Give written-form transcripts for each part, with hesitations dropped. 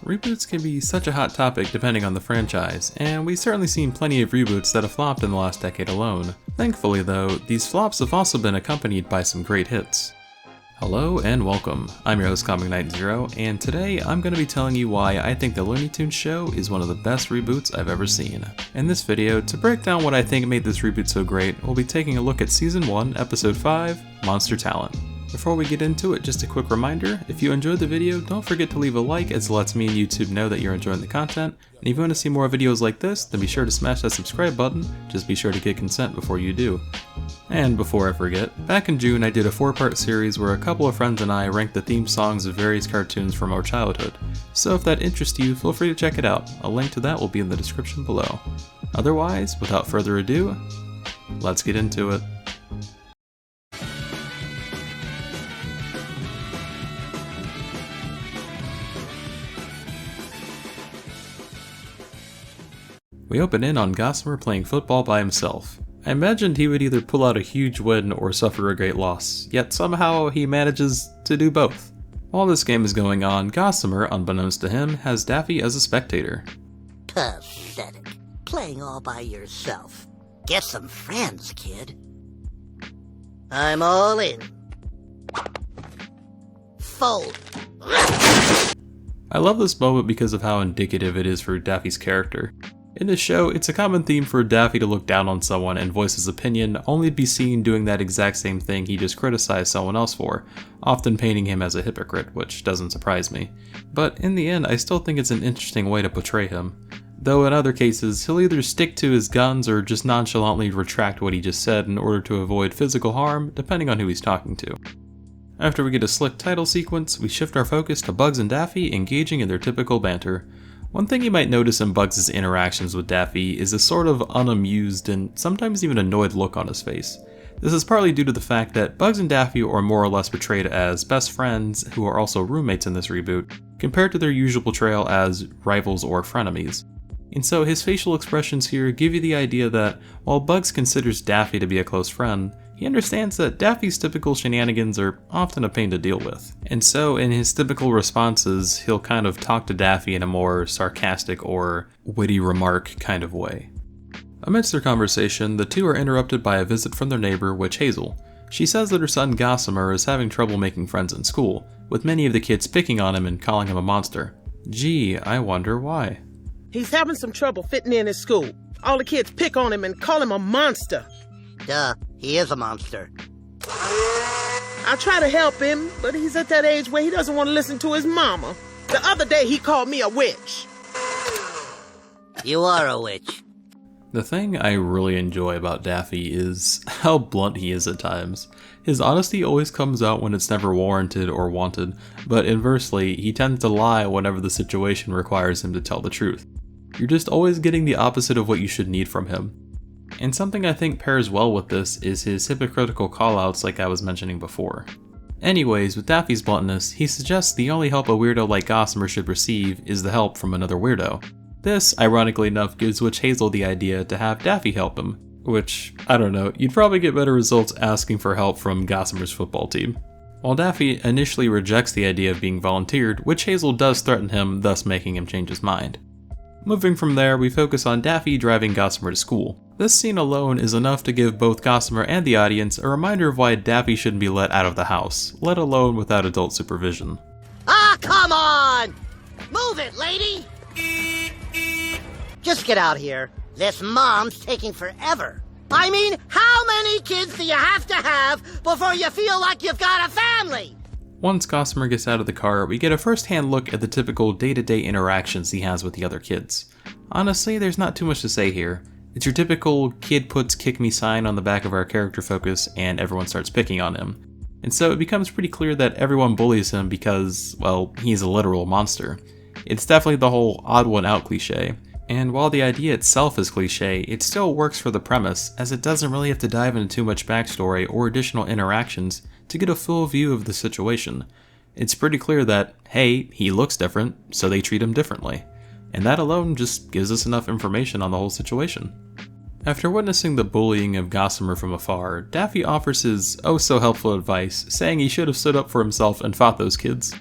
Reboots can be such a hot topic depending on the franchise, and we've certainly seen plenty of reboots that have flopped in the last decade alone. Thankfully though, these flops have also been accompanied by some great hits. Hello and welcome, I'm your host Comic Knight Zero, and today I'm going to be telling you why I think the Looney Tunes Show is one of the best reboots I've ever seen. In this video, to break down what I think made this reboot so great, we'll be taking a look at Season 1, Episode 5, Monster Talent. Before we get into it, just a quick reminder, if you enjoyed the video, don't forget to leave a like as it lets me and YouTube know that you're enjoying the content, and if you want to see more videos like this, then be sure to smash that subscribe button, just be sure to get consent before you do. And before I forget, back in June I did a 4-part series where a couple of friends and I ranked the theme songs of various cartoons from our childhood, so if that interests you, feel free to check it out, a link to that will be in the description below. Otherwise, without further ado, let's get into it. We open in on Gossamer playing football by himself. I imagined he would either pull out a huge win or suffer a great loss, yet somehow he manages to do both. While this game is going on, Gossamer, unbeknownst to him, has Daffy as a spectator. Pathetic. Playing all by yourself. Get some friends, kid. I'm all in. Fold. I love this moment because of how indicative it is for Daffy's character. In this show, it's a common theme for Daffy to look down on someone and voice his opinion, only to be seen doing that exact same thing he just criticized someone else for, often painting him as a hypocrite, which doesn't surprise me. But in the end, I still think it's an interesting way to portray him. Though in other cases, he'll either stick to his guns or just nonchalantly retract what he just said in order to avoid physical harm, depending on who he's talking to. After we get a slick title sequence, we shift our focus to Bugs and Daffy engaging in their typical banter. One thing you might notice in Bugs' interactions with Daffy is a sort of unamused and sometimes even annoyed look on his face. This is partly due to the fact that Bugs and Daffy are more or less portrayed as best friends who are also roommates in this reboot, compared to their usual portrayal as rivals or frenemies. And so his facial expressions here give you the idea that while Bugs considers Daffy to be a close friend, he understands that Daffy's typical shenanigans are often a pain to deal with. And so in his typical responses, he'll kind of talk to Daffy in a more sarcastic or witty remark kind of way. Amidst their conversation, the two are interrupted by a visit from their neighbor, Witch Hazel. She says that her son Gossamer is having trouble making friends in school, with many of the kids picking on him and calling him a monster. Gee, I wonder why. He's having some trouble fitting in at school. All the kids pick on him and call him a monster. Duh, he is a monster. I try to help him, but he's at that age where he doesn't want to listen to his mama. The other day he called me a witch. You are a witch. The thing I really enjoy about Daffy is how blunt he is at times. His honesty always comes out when it's never warranted or wanted, but inversely, he tends to lie whenever the situation requires him to tell the truth. You're just always getting the opposite of what you should need from him. And something I think pairs well with this is his hypocritical callouts like I was mentioning before. Anyways, with Daffy's bluntness, he suggests the only help a weirdo like Gossamer should receive is the help from another weirdo. This, ironically enough, gives Witch Hazel the idea to have Daffy help him, which, I don't know, you'd probably get better results asking for help from Gossamer's football team. While Daffy initially rejects the idea of being volunteered, Witch Hazel does threaten him, thus making him change his mind. Moving from there, we focus on Daffy driving Gossamer to school. This scene alone is enough to give both Gossamer and the audience a reminder of why Daffy shouldn't be let out of the house, let alone without adult supervision. Ah, come on! Move it, lady! Just get out here. This mom's taking forever. I mean, how many kids do you have to have before you feel like you've got a family? Once Gossamer gets out of the car, we get a first-hand look at the typical day-to-day interactions he has with the other kids. Honestly, there's not too much to say here. It's your typical kid puts kick me sign on the back of our character focus and everyone starts picking on him. And so it becomes pretty clear that everyone bullies him because, well, he's a literal monster. It's definitely the whole odd one out cliche. And while the idea itself is cliche, it still works for the premise, as it doesn't really have to dive into too much backstory or additional interactions to get a full view of the situation. It's pretty clear that, hey, he looks different, so they treat him differently. And that alone just gives us enough information on the whole situation. After witnessing the bullying of Gossamer from afar, Daffy offers his oh-so-helpful advice, saying he should have stood up for himself and fought those kids.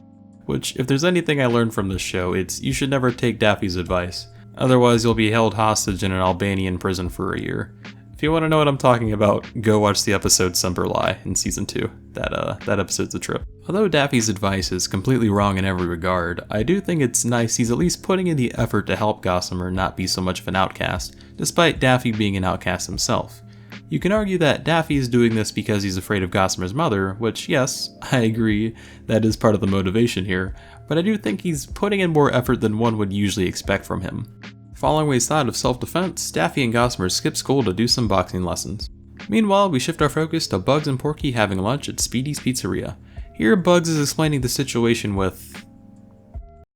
which if there's anything I learned from this show, it's you should never take Daffy's advice. Otherwise you'll be held hostage in an Albanian prison for a year. If you want to know what I'm talking about, go watch the episode Semper Lie in Season 2. That episode's a trip. Although Daffy's advice is completely wrong in every regard, I do think it's nice he's at least putting in the effort to help Gossamer not be so much of an outcast, despite Daffy being an outcast himself. You can argue that Daffy is doing this because he's afraid of Gossamer's mother, which yes, I agree, that is part of the motivation here, but I do think he's putting in more effort than one would usually expect from him. Following Way's thought of self-defense, Daffy and Gossamer skip school to do some boxing lessons. Meanwhile, we shift our focus to Bugs and Porky having lunch at Speedy's Pizzeria. Here, Bugs is explaining the situation with...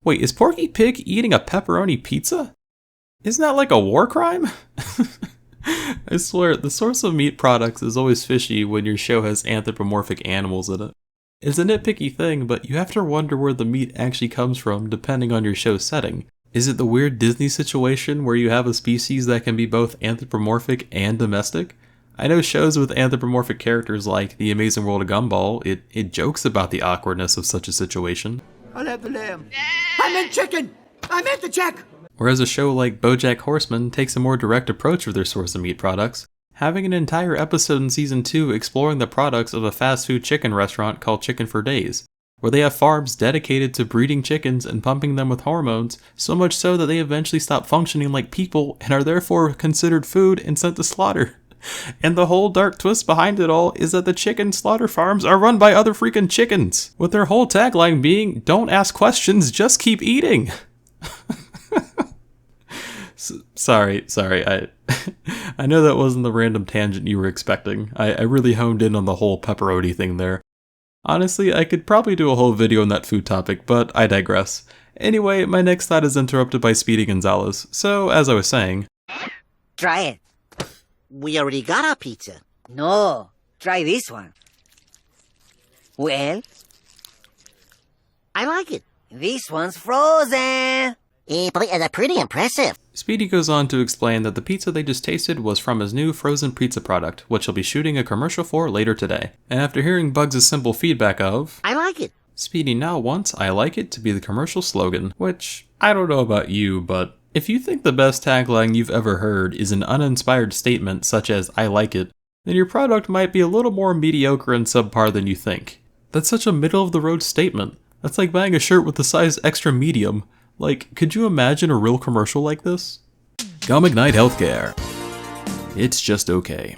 Wait, is Porky Pig eating a pepperoni pizza? Isn't that like a war crime? I swear, the source of meat products is always fishy when your show has anthropomorphic animals in it. It's a nitpicky thing, but you have to wonder where the meat actually comes from depending on your show's setting. Is it the weird Disney situation where you have a species that can be both anthropomorphic and domestic? I know shows with anthropomorphic characters like The Amazing World of Gumball, it jokes about the awkwardness of such a situation. I'll have the lamb. I meant chicken! I meant the check! Whereas a show like BoJack Horseman takes a more direct approach with their source of meat products, having an entire episode in Season 2 exploring the products of a fast food chicken restaurant called Chicken for Days, where they have farms dedicated to breeding chickens and pumping them with hormones, so much so that they eventually stop functioning like people and are therefore considered food and sent to slaughter. And the whole dark twist behind it all is that the chicken slaughter farms are run by other freaking chickens, with their whole tagline being, "Don't ask questions, just keep eating." Sorry, I know that wasn't the random tangent you were expecting. I really honed in on the whole pepperoni thing there. Honestly, I could probably do a whole video on that food topic, but I digress. Anyway, my next thought is interrupted by Speedy Gonzalez, so as I was saying... Try it. We already got our pizza. No, try this one. Well, I like it. this one's frozen. That's pretty impressive. Speedy goes on to explain that the pizza they just tasted was from his new frozen pizza product, which he'll be shooting a commercial for later today. And after hearing Bugs' simple feedback of, I like it. Speedy now wants "I like it" to be the commercial slogan, which, I don't know about you, but if you think the best tagline you've ever heard is an uninspired statement such as "I like it," then your product might be a little more mediocre and subpar than you think. That's such a middle-of-the-road statement. That's like buying a shirt with the size extra medium. Like, could you imagine a real commercial like this? Gum Ignite Healthcare. It's just okay.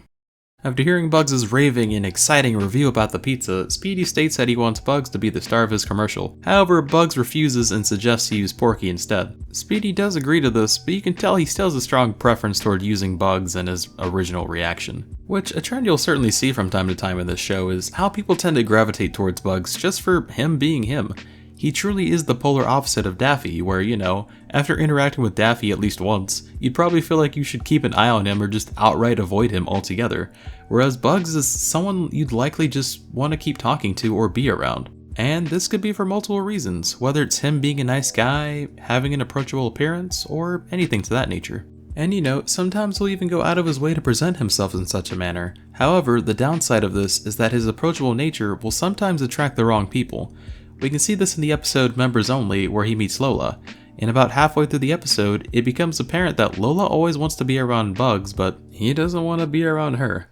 After hearing Bugs' raving and exciting review about the pizza, Speedy states that he wants Bugs to be the star of his commercial. However, Bugs refuses and suggests he use Porky instead. Speedy does agree to this, but you can tell he still has a strong preference toward using Bugs and his original reaction. Which, a trend you'll certainly see from time to time in this show is how people tend to gravitate towards Bugs just for him being him. He truly is the polar opposite of Daffy, where, you know, after interacting with Daffy at least once, you'd probably feel like you should keep an eye on him or just outright avoid him altogether, whereas Bugs is someone you'd likely just want to keep talking to or be around. And this could be for multiple reasons, whether it's him being a nice guy, having an approachable appearance, or anything to that nature. And you know, sometimes he'll even go out of his way to present himself in such a manner. However, the downside of this is that his approachable nature will sometimes attract the wrong people. We can see this in the episode Members Only, where he meets Lola, and about halfway through the episode, it becomes apparent that Lola always wants to be around Bugs, but he doesn't want to be around her.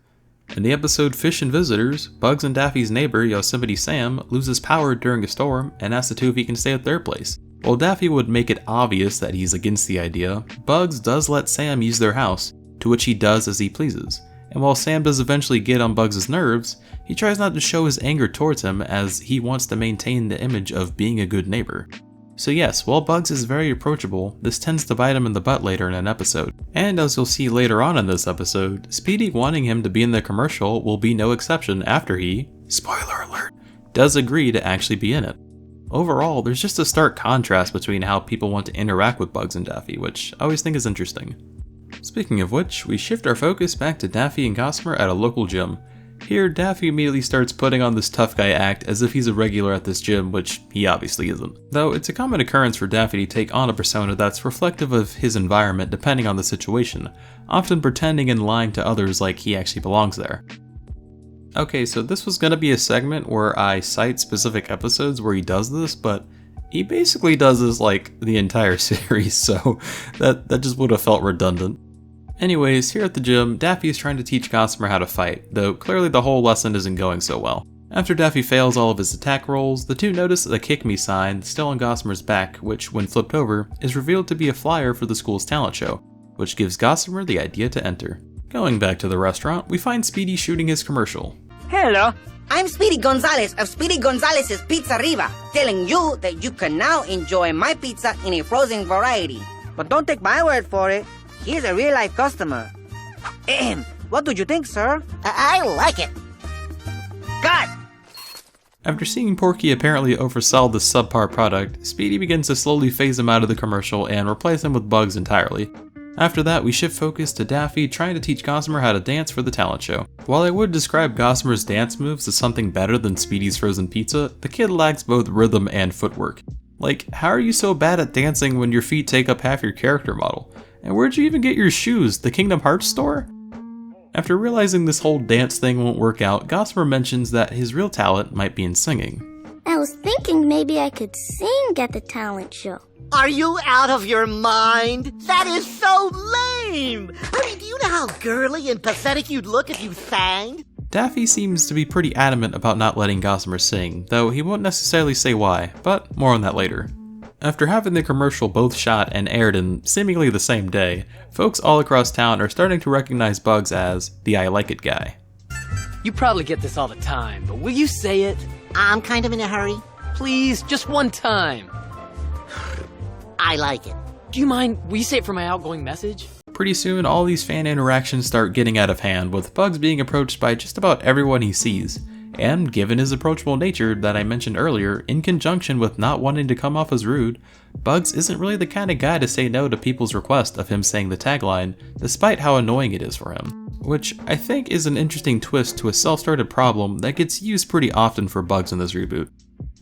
In the episode Fish and Visitors, Bugs and Daffy's neighbor, Yosemite Sam, loses power during a storm and asks the two if he can stay at their place. While Daffy would make it obvious that he's against the idea, Bugs does let Sam use their house, to which he does as he pleases. And while Sam does eventually get on Bugs' nerves, he tries not to show his anger towards him as he wants to maintain the image of being a good neighbor. So yes, while Bugs is very approachable, this tends to bite him in the butt later in an episode. And as you'll see later on in this episode, Speedy wanting him to be in the commercial will be no exception after he, spoiler alert, does agree to actually be in it. Overall, there's just a stark contrast between how people want to interact with Bugs and Daffy, which I always think is interesting. Speaking of which, we shift our focus back to Daffy and Gossamer at a local gym. Here, Daffy immediately starts putting on this tough guy act as if he's a regular at this gym, which he obviously isn't. Though it's a common occurrence for Daffy to take on a persona that's reflective of his environment depending on the situation, often pretending and lying to others like he actually belongs there. Okay, so this was going to be a segment where I cite specific episodes where he does this, but He basically does this like the entire series, so that just would have felt redundant. Anyways, here at the gym, Daffy is trying to teach Gossamer how to fight, though clearly the whole lesson isn't going so well. After Daffy fails all of his attack rolls, the two notice the kick me sign still on Gossamer's back, which, when flipped over, is revealed to be a flyer for the school's talent show, which gives Gossamer the idea to enter. Going back to the restaurant, we find Speedy shooting his commercial. Hello. I'm Speedy Gonzalez of Speedy Gonzalez's Pizzeria, telling you that you can now enjoy my pizza in a frozen variety. But don't take my word for it. Here's a real-life customer. What do you think, sir? I like it. Cut! After seeing Porky apparently oversell this subpar product, Speedy begins to slowly phase him out of the commercial and replace him with Bugs entirely. After that, we shift focus to Daffy trying to teach Gossamer how to dance for the talent show. While I would describe Gossamer's dance moves as something better than Speedy's frozen pizza, the kid lacks both rhythm and footwork. Like, how are you so bad at dancing when your feet take up half your character model? And where'd you even get your shoes? The Kingdom Hearts store? After realizing this whole dance thing won't work out, Gossamer mentions that his real talent might be in singing. I was thinking maybe I could sing at the talent show. Are you out of your mind? That is so lame! I mean, do you know how girly and pathetic you'd look if you sang? Daffy seems to be pretty adamant about not letting Gossamer sing, though he won't necessarily say why, but more on that later. After having the commercial both shot and aired in seemingly the same day, folks all across town are starting to recognize Bugs as the I Like It guy. You probably get this all the time, but will you say it? I'm kind of in a hurry. Please, just one time. I like it. Do you mind, will you say it for my outgoing message? Pretty soon, all these fan interactions start getting out of hand, with Bugs being approached by just about everyone he sees. And given his approachable nature that I mentioned earlier, in conjunction with not wanting to come off as rude, Bugs isn't really the kind of guy to say no to people's request of him saying the tagline, despite how annoying it is for him. Which I think is an interesting twist to a self-started problem that gets used pretty often for Bugs in this reboot.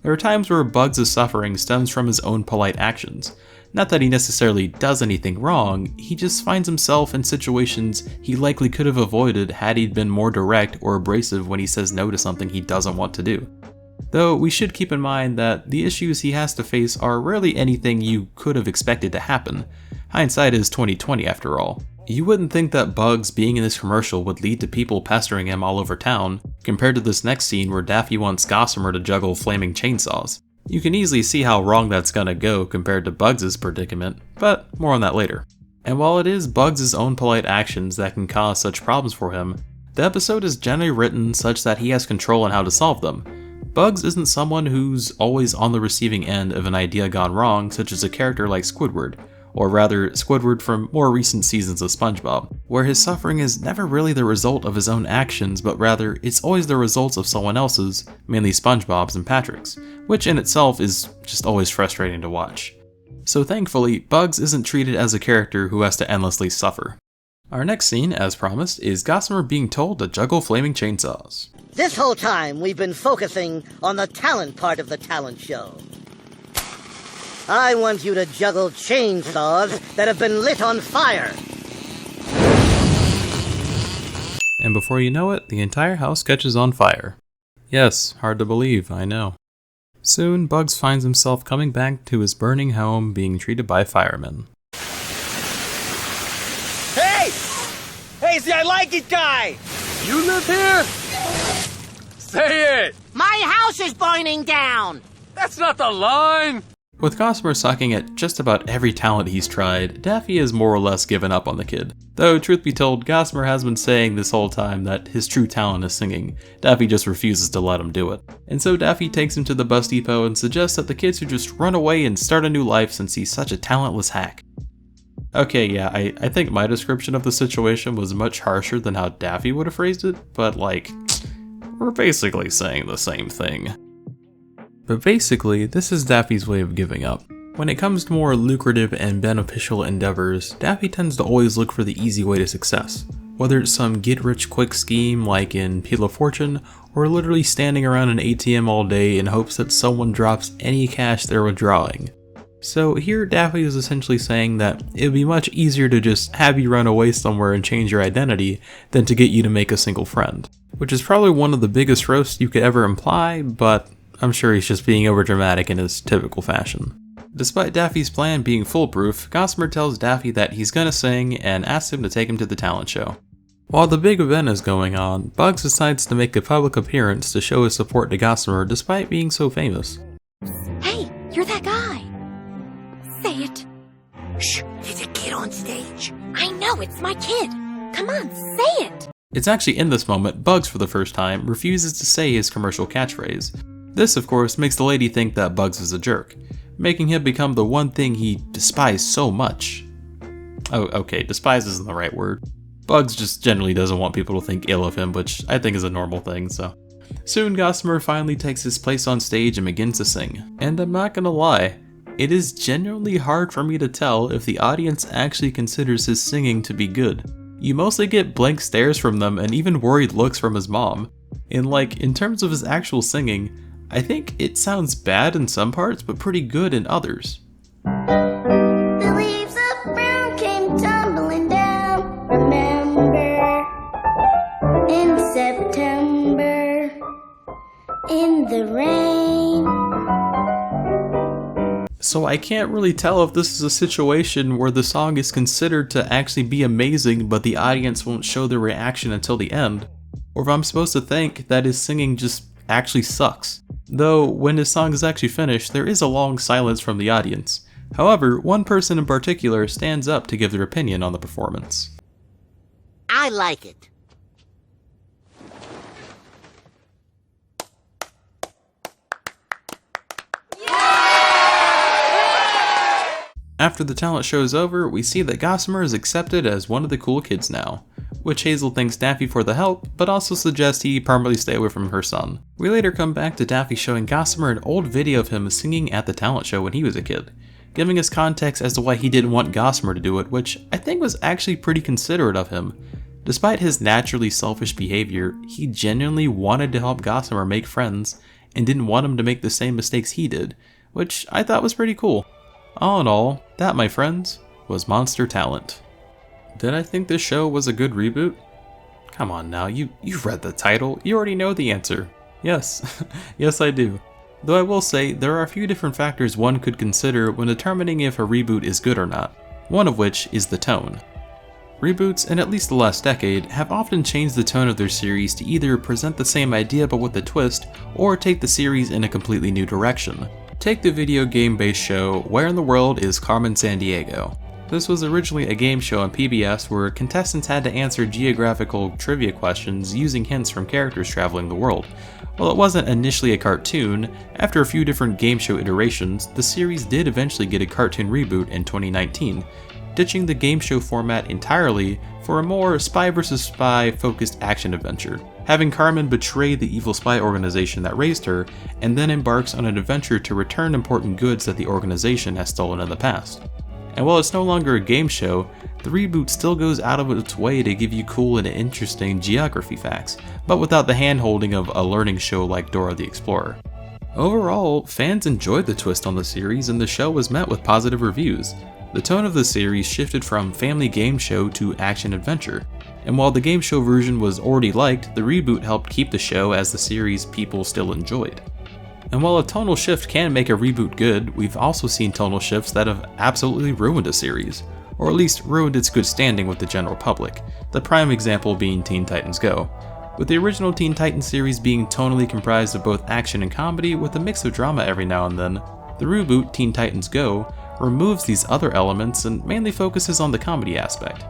There are times where Bugs' suffering stems from his own polite actions. Not that he necessarily does anything wrong, he just finds himself in situations he likely could have avoided had he been more direct or abrasive when he says no to something he doesn't want to do. Though we should keep in mind that the issues he has to face are rarely anything you could have expected to happen. Hindsight is 20/20 after all. You wouldn't think that Bugs being in this commercial would lead to people pestering him all over town, compared to this next scene where Daffy wants Gossamer to juggle flaming chainsaws. You can easily see how wrong that's gonna go compared to Bugs' predicament, but more on that later. And while it is Bugs' own polite actions that can cause such problems for him, the episode is generally written such that he has control on how to solve them. Bugs isn't someone who's always on the receiving end of an idea gone wrong, such as a character like Squidward, or rather Squidward from more recent seasons of SpongeBob, where his suffering is never really the result of his own actions, but rather it's always the results of someone else's, mainly SpongeBob's and Patrick's, which in itself is just always frustrating to watch. So thankfully, Bugs isn't treated as a character who has to endlessly suffer. Our next scene, as promised, is Gossamer being told to juggle flaming chainsaws. This whole time, we've been focusing on the talent part of the talent show. I want you to juggle chainsaws that have been lit on fire. And before you know it, the entire house catches on fire. Yes, hard to believe, I know. Soon, Bugs finds himself coming back to his burning home being treated by firemen. Hey! Hey, it's the I Like It guy! You live here? Say it! My house is burning down! That's not the line! With Gossamer sucking at just about every talent he's tried, Daffy has more or less given up on the kid. Though, truth be told, Gossamer has been saying this whole time that his true talent is singing. Daffy just refuses to let him do it. And so Daffy takes him to the bus depot and suggests that the kid should just run away and start a new life since he's such a talentless hack. Okay, yeah, I think my description of the situation was much harsher than how Daffy would have phrased it, but like, we're basically saying the same thing. But basically, this is Daffy's way of giving up. When it comes to more lucrative and beneficial endeavors, Daffy tends to always look for the easy way to success. Whether it's some get-rich-quick scheme like in Wheel of Fortune, or literally standing around an ATM all day in hopes that someone drops any cash they're withdrawing. So here Daffy is essentially saying that it would be much easier to just have you run away somewhere and change your identity than to get you to make a single friend. Which is probably one of the biggest roasts you could ever imply, but I'm sure he's just being overdramatic in his typical fashion. Despite Daffy's plan being foolproof, Gossamer tells Daffy that he's gonna sing and asks him to take him to the talent show. While the big event is going on, Bugs decides to make a public appearance to show his support to Gossamer despite being so famous. Hey, you're that guy. Say it. Shh, there's a kid on stage. I know, it's my kid. Come on, say it. It's actually in this moment Bugs, for the first time, refuses to say his commercial catchphrase. This, of course, makes the lady think that Bugs is a jerk, making him become the one thing he despised so much. Oh, okay, despise isn't the right word. Bugs just generally doesn't want people to think ill of him, which I think is a normal thing, so. Soon Gossamer finally takes his place on stage and begins to sing. And I'm not gonna lie, it is genuinely hard for me to tell if the audience actually considers his singing to be good. You mostly get blank stares from them and even worried looks from his mom. And in terms of his actual singing, I think it sounds bad in some parts, but pretty good in others. The leaves of brown came tumbling down. Remember, in September, in the rain. So I can't really tell if this is a situation where the song is considered to actually be amazing, but the audience won't show their reaction until the end, or if I'm supposed to think that his singing just actually sucks. Though, when his song is actually finished, there is a long silence from the audience. However, one person in particular stands up to give their opinion on the performance. I like it. After the talent show is over, we see that Gossamer is accepted as one of the cool kids now, which Hazel thanks Daffy for the help, but also suggests he permanently stay away from her son. We later come back to Daffy showing Gossamer an old video of him singing at the talent show when he was a kid, giving us context as to why he didn't want Gossamer to do it, which I think was actually pretty considerate of him. Despite his naturally selfish behavior, he genuinely wanted to help Gossamer make friends and didn't want him to make the same mistakes he did, which I thought was pretty cool. All in all, that, my friends, was Monster Talent. Did I think this show was a good reboot? Come on now, you've read the title, you already know the answer. Yes, yes I do. Though I will say, there are a few different factors one could consider when determining if a reboot is good or not, one of which is the tone. Reboots, in at least the last decade, have often changed the tone of their series to either present the same idea but with a twist, or take the series in a completely new direction. Take the video game-based show Where in the World is Carmen Sandiego? This was originally a game show on PBS where contestants had to answer geographical trivia questions using hints from characters traveling the world. While it wasn't initially a cartoon, after a few different game show iterations, the series did eventually get a cartoon reboot in 2019, ditching the game show format entirely for a more spy vs. spy focused action adventure, having Carmen betray the evil spy organization that raised her, and then embarks on an adventure to return important goods that the organization has stolen in the past. And while it's no longer a game show, the reboot still goes out of its way to give you cool and interesting geography facts, but without the hand-holding of a learning show like Dora the Explorer. Overall, fans enjoyed the twist on the series and the show was met with positive reviews. The tone of the series shifted from family game show to action adventure, and while the game show version was already liked, the reboot helped keep the show as the series people still enjoyed. And while a tonal shift can make a reboot good, we've also seen tonal shifts that have absolutely ruined a series, or at least ruined its good standing with the general public, the prime example being Teen Titans Go. With the original Teen Titans series being tonally comprised of both action and comedy with a mix of drama every now and then, the reboot Teen Titans Go removes these other elements and mainly focuses on the comedy aspect.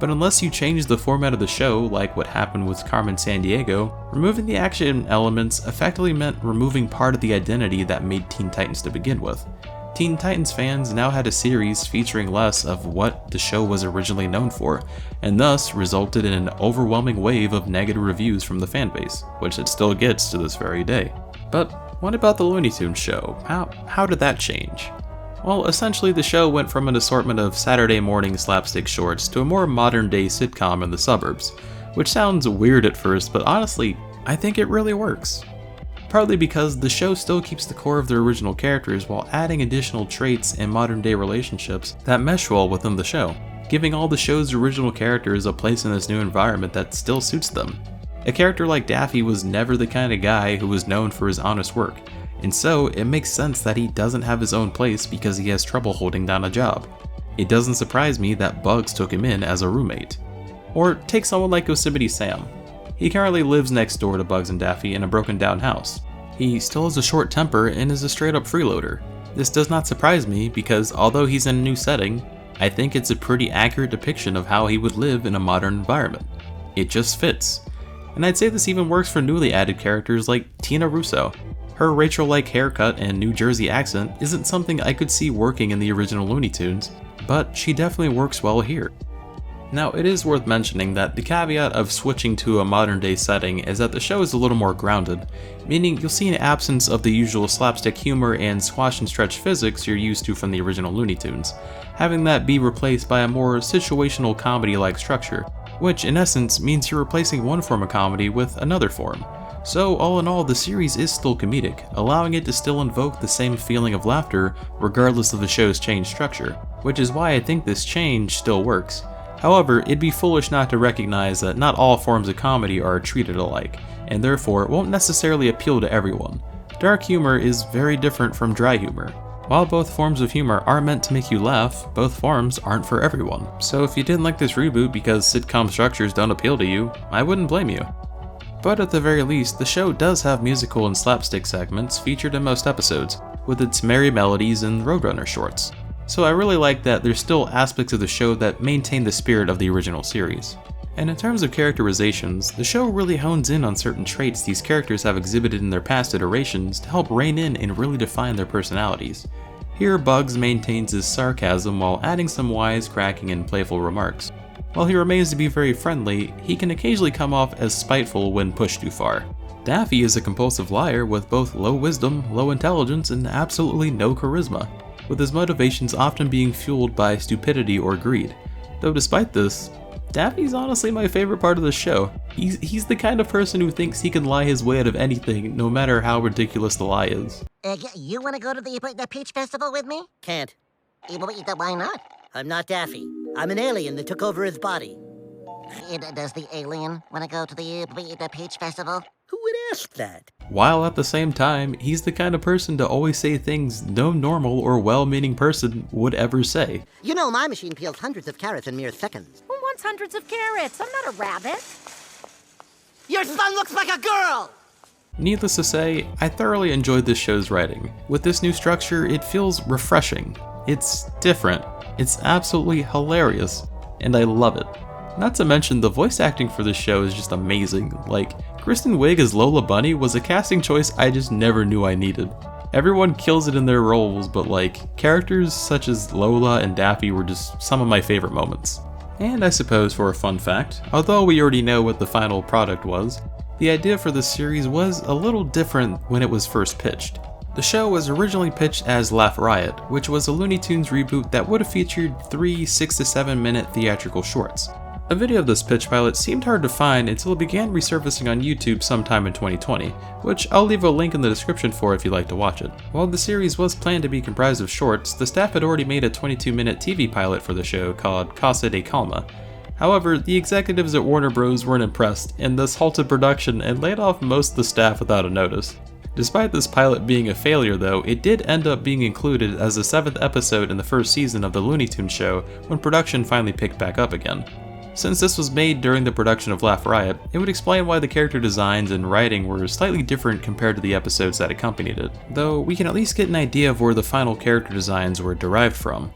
But unless you change the format of the show, like what happened with Carmen Sandiego, removing the action elements effectively meant removing part of the identity that made Teen Titans to begin with. Teen Titans fans now had a series featuring less of what the show was originally known for, and thus resulted in an overwhelming wave of negative reviews from the fanbase, which it still gets to this very day. But what about the Looney Tunes Show? How did that change? Well, essentially the show went from an assortment of Saturday morning slapstick shorts to a more modern day sitcom in the suburbs, which sounds weird at first, but honestly, I think it really works. Partly because the show still keeps the core of their original characters while adding additional traits and modern day relationships that mesh well within the show, giving all the show's original characters a place in this new environment that still suits them. A character like Daffy was never the kind of guy who was known for his honest work. and so it makes sense that he doesn't have his own place because he has trouble holding down a job. It doesn't surprise me that Bugs took him in as a roommate. Or take someone like Yosemite Sam. He currently lives next door to Bugs and Daffy in a broken down house. He still has a short temper and is a straight up freeloader. This does not surprise me because although he's in a new setting, I think it's a pretty accurate depiction of how he would live in a modern environment. It just fits. And I'd say this even works for newly added characters like Tina Russo. Her Rachel-like haircut and New Jersey accent isn't something I could see working in the original Looney Tunes, but she definitely works well here. Now, it is worth mentioning that the caveat of switching to a modern day setting is that the show is a little more grounded, meaning you'll see an absence of the usual slapstick humor and squash and stretch physics you're used to from the original Looney Tunes, having that be replaced by a more situational comedy-like structure, which in essence means you're replacing one form of comedy with another form. So all in all, the series is still comedic, allowing it to still invoke the same feeling of laughter regardless of the show's changed structure, which is why I think this change still works. However, it'd be foolish not to recognize that not all forms of comedy are treated alike, and therefore won't necessarily appeal to everyone. Dark humor is very different from dry humor. While both forms of humor are meant to make you laugh, both forms aren't for everyone. So if you didn't like this reboot because sitcom structures don't appeal to you, I wouldn't blame you. But at the very least, the show does have musical and slapstick segments featured in most episodes, with its merry melodies and Roadrunner shorts. So I really like that there's still aspects of the show that maintain the spirit of the original series. And in terms of characterizations, the show really hones in on certain traits these characters have exhibited in their past iterations to help rein in and really define their personalities. Here, Bugs maintains his sarcasm while adding some wisecracking and playful remarks. While he remains to be very friendly, he can occasionally come off as spiteful when pushed too far. Daffy is a compulsive liar with both low wisdom, low intelligence, and absolutely no charisma, with his motivations often being fueled by stupidity or greed. Though despite this, Daffy's honestly my favorite part of the show. He's the kind of person who thinks he can lie his way out of anything, no matter how ridiculous the lie is. You want to go to the Peach Festival with me? Can't. Why not? I'm not Daffy. I'm an alien that took over his body. Does the alien want to go to the Peach Festival? Who would ask that? While at the same time, he's the kind of person to always say things no normal or well-meaning person would ever say. You know, my machine peels hundreds of carrots in mere seconds. Who wants hundreds of carrots? I'm not a rabbit. Your son looks like a girl! Needless to say, I thoroughly enjoyed this show's writing. With this new structure, it feels refreshing. It's different. It's absolutely hilarious. And I love it. Not to mention, the voice acting for this show is just amazing. Like, Kristen Wiig as Lola Bunny was a casting choice I just never knew I needed. Everyone kills it in their roles, but like, characters such as Lola and Daffy were just some of my favorite moments. And I suppose for a fun fact, although we already know what the final product was, the idea for this series was a little different when it was first pitched. The show was originally pitched as Laugh Riot, which was a Looney Tunes reboot that would have featured 3 6 to 7 minute theatrical shorts. A video of this pitch pilot seemed hard to find until it began resurfacing on YouTube sometime in 2020, which I'll leave a link in the description for if you'd like to watch it. While the series was planned to be comprised of shorts, the staff had already made a 22-minute TV pilot for the show called Casa de Calma. However, the executives at Warner Bros. Weren't impressed, and thus halted production and laid off most of the staff without a notice. Despite this pilot being a failure though, it did end up being included as the 7th episode in the first season of the Looney Tunes Show when production finally picked back up again. Since this was made during the production of Laugh Riot, it would explain why the character designs and writing were slightly different compared to the episodes that accompanied it, though we can at least get an idea of where the final character designs were derived from.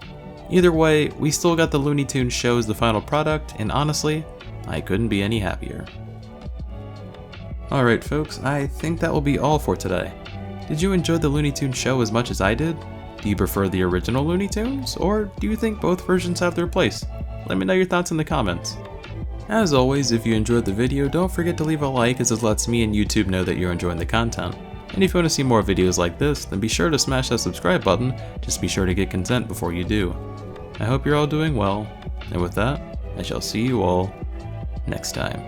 Either way, we still got the Looney Tunes Show as the final product, and honestly, I couldn't be any happier. Alright folks, I think that will be all for today. Did you enjoy the Looney Tunes Show as much as I did? Do you prefer the original Looney Tunes, or do you think both versions have their place? Let me know your thoughts in the comments. As always, if you enjoyed the video, don't forget to leave a like as it lets me and YouTube know that you're enjoying the content. And if you want to see more videos like this, then be sure to smash that subscribe button, just be sure to get consent before you do. I hope you're all doing well, and with that, I shall see you all next time.